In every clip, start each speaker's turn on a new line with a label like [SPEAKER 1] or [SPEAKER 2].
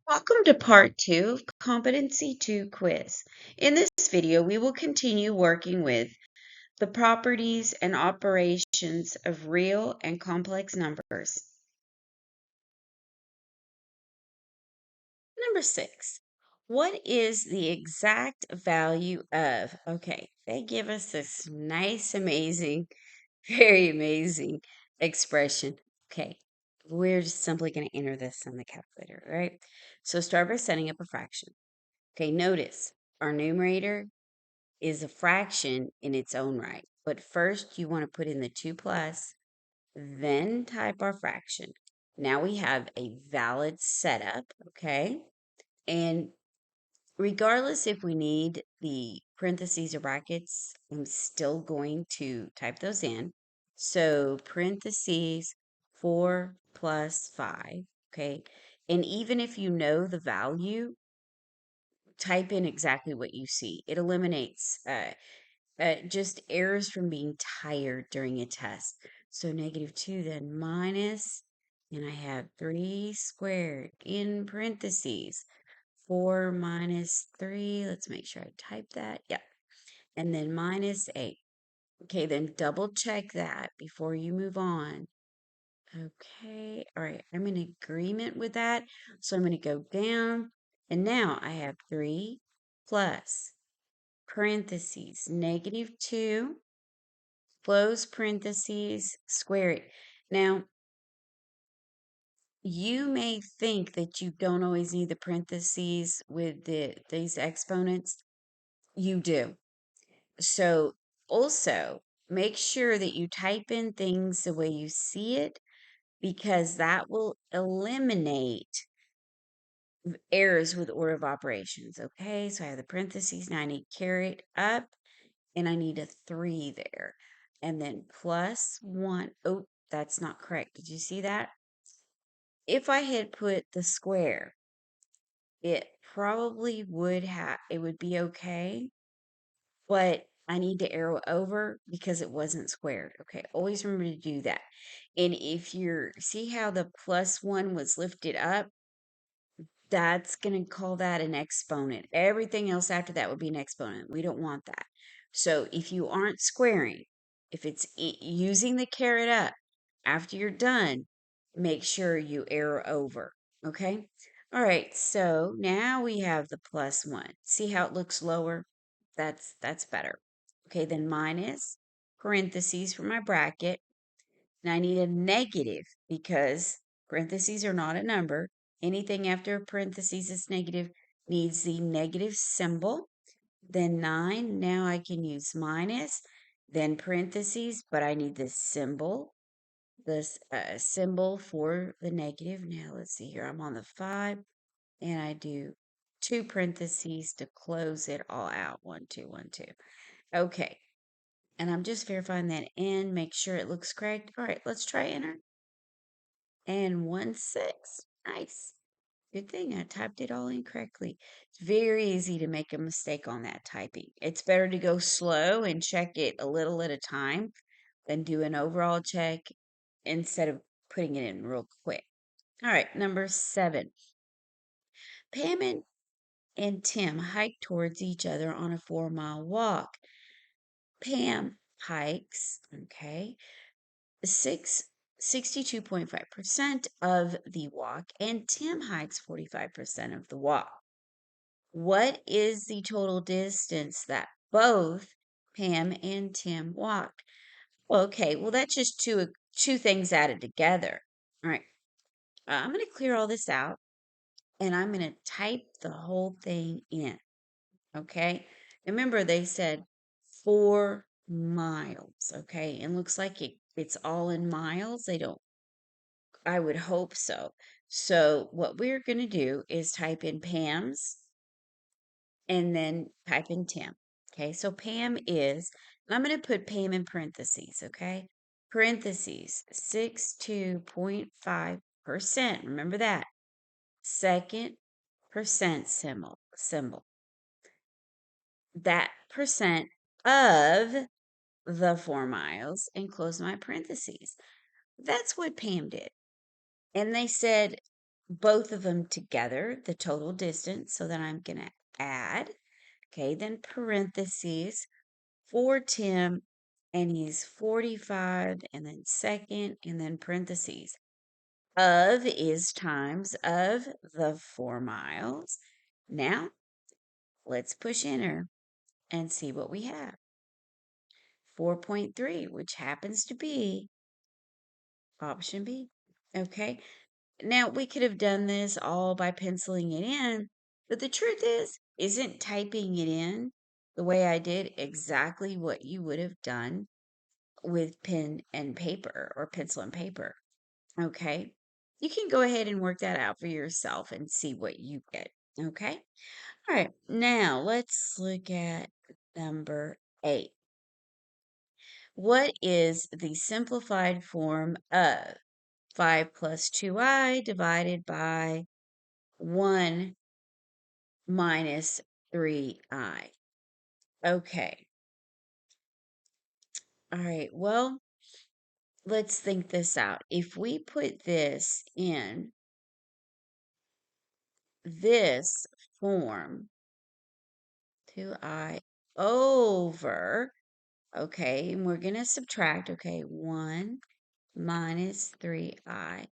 [SPEAKER 1] Welcome to part 2 of Competency 2 quiz. In this video, we will continue working with the properties and operations of real and complex numbers. Number 6. What is the exact value of? Okay, they give us this nice, amazing, very amazing expression. Okay, we're just simply going to enter this in the calculator, right? So start by setting up a fraction. Okay, notice our numerator is a fraction in its own right. But first, you want to put in the 2 plus, then type our fraction. Now we have a valid setup, okay? And regardless if we need the parentheses or brackets, I'm still going to type those in. So parentheses 4 plus 5, okay? And even if you know the value, type in exactly what you see. It eliminates just errors from being tired during a test. So -2 then minus, and I have 3 squared in parentheses. 4 minus 3, let's make sure I type that. Yeah. And then minus 8. Okay, then double check that before you move on. Okay, all right, I'm in agreement with that. So I'm going to go down, and now I have 3 plus parentheses -2, close parentheses, square it. Now, you may think that you don't always need the parentheses with these exponents. You do. So also make sure that you type in things the way you see it because that will eliminate errors with order of operations. Okay, so I have the parentheses, now I need carry up, and I need a 3 there. And then plus 1. Oh, that's not correct. Did you see that? If I had put the square, it probably it would be okay, but I need to arrow over because it wasn't squared. Okay, always remember to do that. And if see how the plus 1 was lifted up, that's going to call that an exponent. Everything else after that would be an exponent. We don't want that. So if you aren't squaring, if it's using the caret up, after you're done, make sure you arrow over. Okay? All right, so now we have the plus 1. See how it looks lower? That's better. Okay, then minus parentheses for my bracket. And I need a negative because parentheses are not a number. Anything after parentheses is negative needs the negative symbol. Then 9, now I can use minus, then parentheses, but I need this symbol, this symbol for the negative. Now let's see here, I'm on the 5, and I do 2 parentheses to close it all out. 1, 2, 1, 2. Okay, and I'm just verifying that in, make sure it looks correct. All right, let's try enter. And 1, 6. Nice. Good thing I typed it all in correctly. It's very easy to make a mistake on that typing. It's better to go slow and check it a little at a time than do an overall check instead of putting it in real quick. All right, number 7. Pam and Tim hike towards each other on a 4-mile walk. Pam hikes, okay, 62.5% of the walk, and Tim hikes 45% of the walk. What is the total distance that both Pam and Tim walked? Well, okay, well, that's just two things added together. All right, I'm going to clear all this out, and I'm going to type the whole thing in. Okay, remember they said 4 miles. Okay, and looks like it's all in miles. They don't. I would hope so. So what we're going to do is type in Pam's and then type in Tim. Okay, so Pam is, and I'm going to put Pam in parentheses, okay? Parentheses, 62.5%. Remember that. Second percent symbol. That percent of the 4 miles and close my parentheses. That's what Pam did. And they said both of them together, the total distance. So then I'm going to add, okay, then parentheses for Tim, and he's 45, and then second, and then parentheses. Of is times of the 4 miles. Now, let's push enter and see what we have. 4.3, which happens to be option B. Okay. Now, we could have done this all by penciling it in, but the truth is, isn't typing it in the way I did exactly what you would have done with pen and paper or pencil and paper. Okay. You can go ahead and work that out for yourself and see what you get. Okay. All right. Now, let's look at number 8. What is the simplified form of 5 plus 2i divided by 1 minus 3i? Okay. All right. Well, let's think this out. If we put this in this form, 2i over, okay, and we're going to subtract, okay, 1 minus 3i.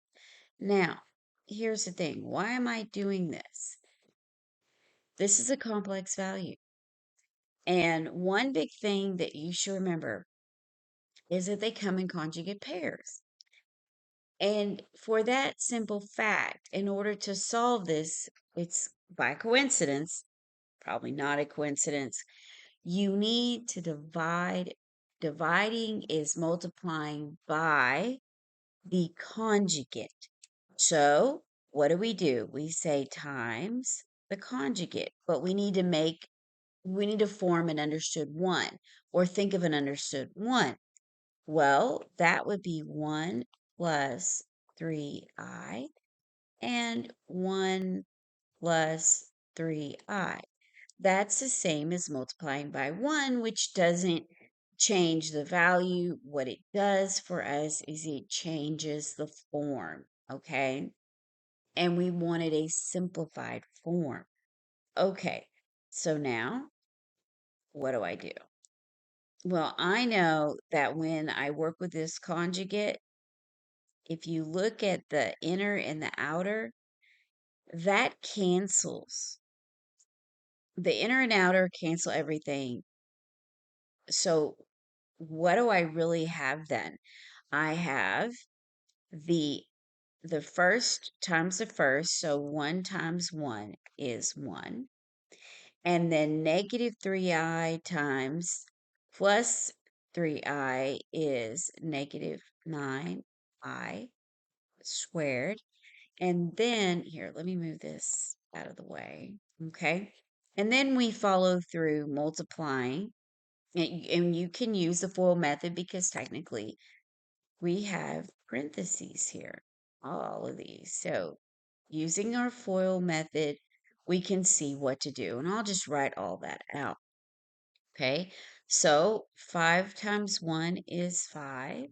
[SPEAKER 1] Now, here's the thing. Why am I doing this? This is a complex value. And one big thing that you should remember is that they come in conjugate pairs. And for that simple fact, in order to solve this, it's by coincidence, probably not a coincidence, you need to divide. Dividing is multiplying by the conjugate. So what do? We say times the conjugate, but we need to form an understood one or think of an understood one. Well, that would be 1 plus 3i and 1 plus 3i. That's the same as multiplying by 1, which doesn't change the value. What it does for us is it changes the form, okay? And we wanted a simplified form. Okay, so now what do I do? Well, I know that when I work with this conjugate, if you look at the inner and the outer, that cancels. The inner and outer cancel everything. So what do I really have then? I have the the first times the first, so 1 times 1 is 1. And then negative 3i times plus 3i is negative 9i squared. And then, here, let me move this out of the way. Okay. And then we follow through multiplying. And you can use the FOIL method because technically we have parentheses here, all of these. So using our FOIL method, we can see what to do. And I'll just write all that out. Okay. So 5 times 1 is 5.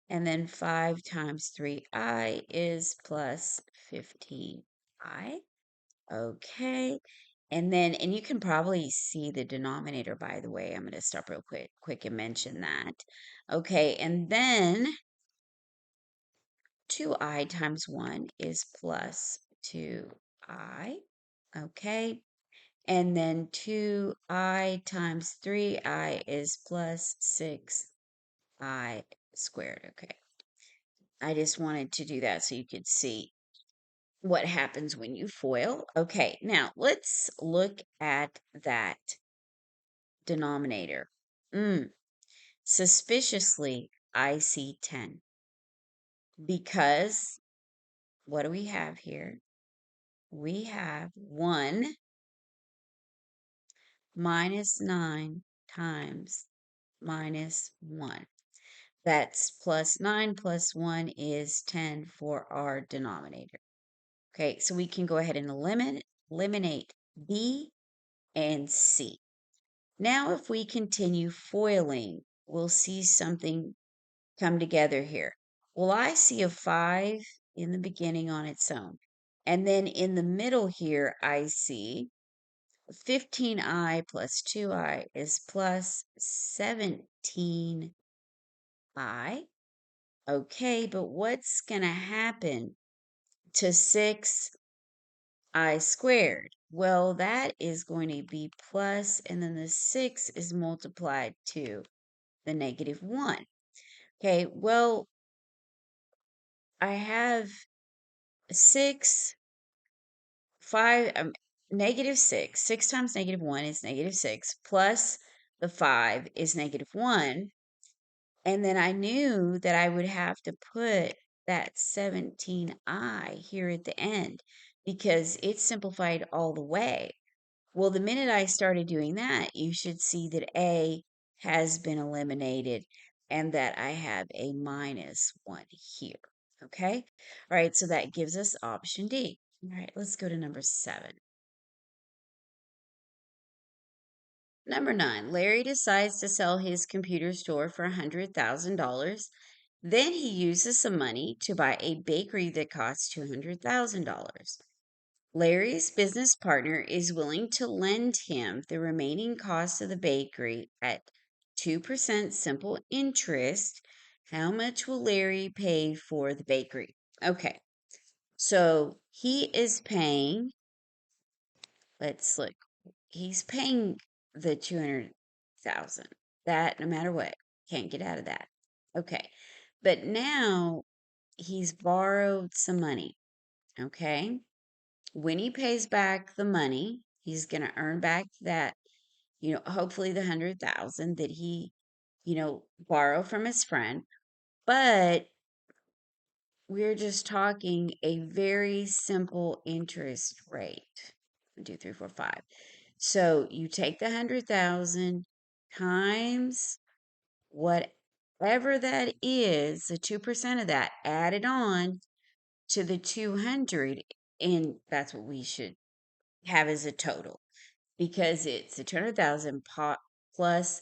[SPEAKER 1] And then 5 times 3i is plus 15i. Okay. And then, and you can probably see the denominator, by the way. I'm going to stop real quick and mention that. Okay. And then 2i times 1 is plus 2i. Okay. And then 2i times 3i is plus 6i squared. Okay. I just wanted to do that so you could see what happens when you FOIL. Okay, now let's look at that denominator. Suspiciously, I see 10 because what do we have here? We have 1 minus 9 times minus 1. That's plus 9 plus 1 is 10 for our denominator. Okay, so we can go ahead and eliminate B and C. Now, if we continue foiling, we'll see something come together here. Well, I see a 5 in the beginning on its own. And then in the middle here, I see 15i plus 2i is plus 17i. Okay, but what's going to happen to 6i squared? Well, that is going to be plus, and then the 6 is multiplied to the negative 1. Okay, well, I have 6, 5, negative 6. 6 times negative 1 is negative 6, plus the 5 is negative 1. And then I knew that I would have to put that 17i here at the end because it's simplified all the way. Well, the minute I started doing that, you should see that A has been eliminated and that I have a minus 1 here. Okay? All right, so that gives us option D. All right, let's go to number 7. Number 9, Larry decides to sell his computer store for $100,000. Then he uses some money to buy a bakery that costs $200,000. Larry's business partner is willing to lend him the remaining cost of the bakery at 2% simple interest. How much will Larry pay for the bakery? Okay, so he is paying, let's look, he's paying the 200,000. That no matter what, can't get out of that. Okay. But now he's borrowed some money, okay? When he pays back the money, he's going to earn back that, hopefully the 100,000 that he, borrowed from his friend. But we're just talking a very simple interest rate. 1, 2, 3, 4, 5. So you take the 100,000 times whatever that is, the 2% of that added on to the 200, and that's what we should have as a total because it's the 200,000 plus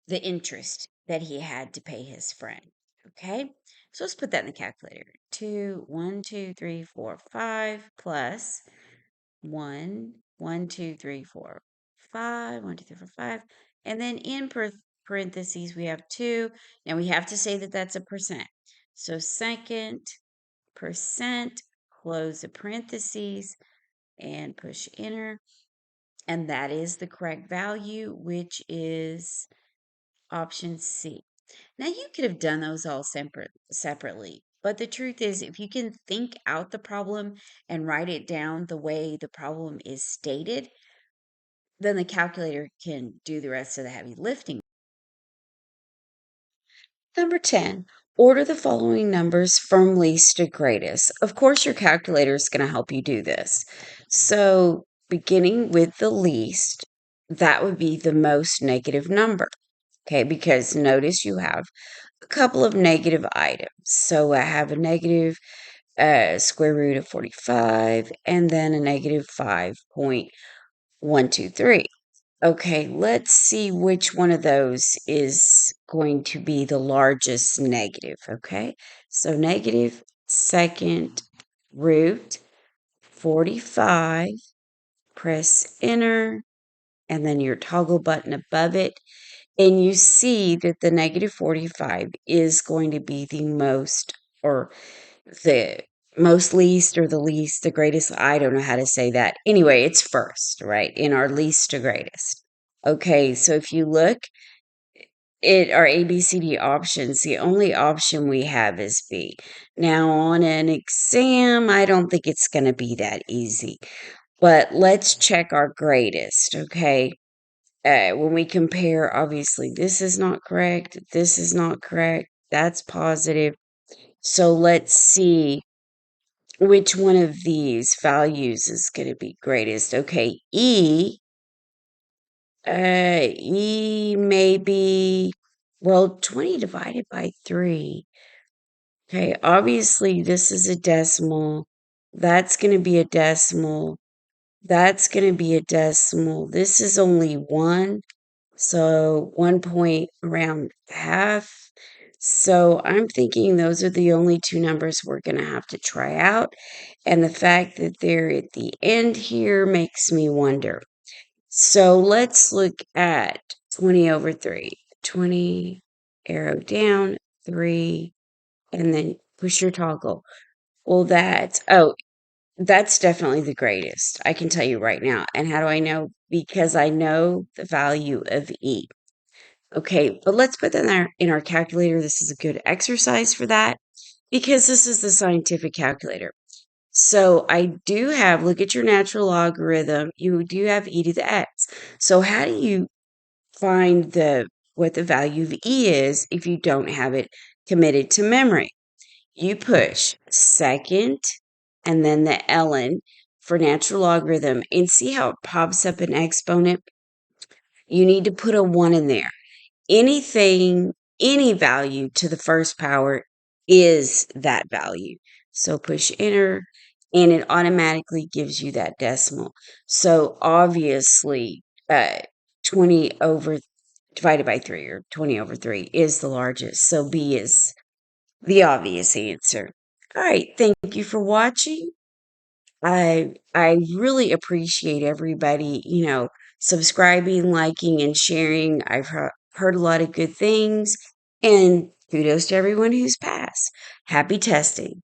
[SPEAKER 1] the interest that he had to pay his friend. Okay, so let's put that in the calculator. 1, 2, 3, 4, 5 plus 1, 1, 2, 3, 4, 5, 1, 2, 3, 4, 5, and then in parentheses we have 2. Now we have to say that that's a percent. So second percent, close the parentheses, and push enter. And that is the correct value, which is option C. Now, you could have done those all separately, but the truth is, if you can think out the problem and write it down the way the problem is stated, then the calculator can do the rest of the heavy lifting. Number 10, order the following numbers from least to greatest. Of course, your calculator is going to help you do this. So, beginning with the least, that would be the most negative number. Okay, because notice you have a couple of negative items. So I have a negative square root of 45 and then a negative 5.123. Okay, let's see which one of those is going to be the largest negative, okay? So negative second root 45, press enter, and then your toggle button above it, and you see that the negative 45 is going to be the most, or the most least, or the least, the greatest. I don't know how to say that. Anyway, it's first, right? In our least to greatest. Okay, so if you look at our ABCD options, the only option we have is B. Now, on an exam, I don't think it's going to be that easy. But let's check our greatest, okay? When we compare, obviously, this is not correct. This is not correct. That's positive. So let's see which one of these values is going to be greatest. Okay, E may be, well, 20 divided by 3. Okay, obviously, this is a decimal. That's going to be a decimal. That's going to be a decimal. This is only 1. So 1 point around half. So I'm thinking those are the only two numbers we're going to have to try out. And the fact that they're at the end here makes me wonder. So let's look at 20 over 3. 20, arrow down, 3, and then push your toggle. Well, that's definitely the greatest. I can tell you right now. And how do I know? Because I know the value of E. Okay, but let's put that in our calculator. This is a good exercise for that because this is the scientific calculator. So I do have, look at your natural logarithm. You do have e to the x. So how do you find what the value of e is if you don't have it committed to memory? You push second and then the ln for natural logarithm and see how it pops up an exponent? You need to put a 1 in there. Anything, any value to the first power is that value. So push enter and it automatically gives you that decimal. So obviously, 20 over divided by 3 or 20 over 3 is the largest. So B is the obvious answer. All right. Thank you for watching. I really appreciate everybody, subscribing, liking, and sharing. I've heard a lot of good things, and kudos to everyone who's passed. Happy testing.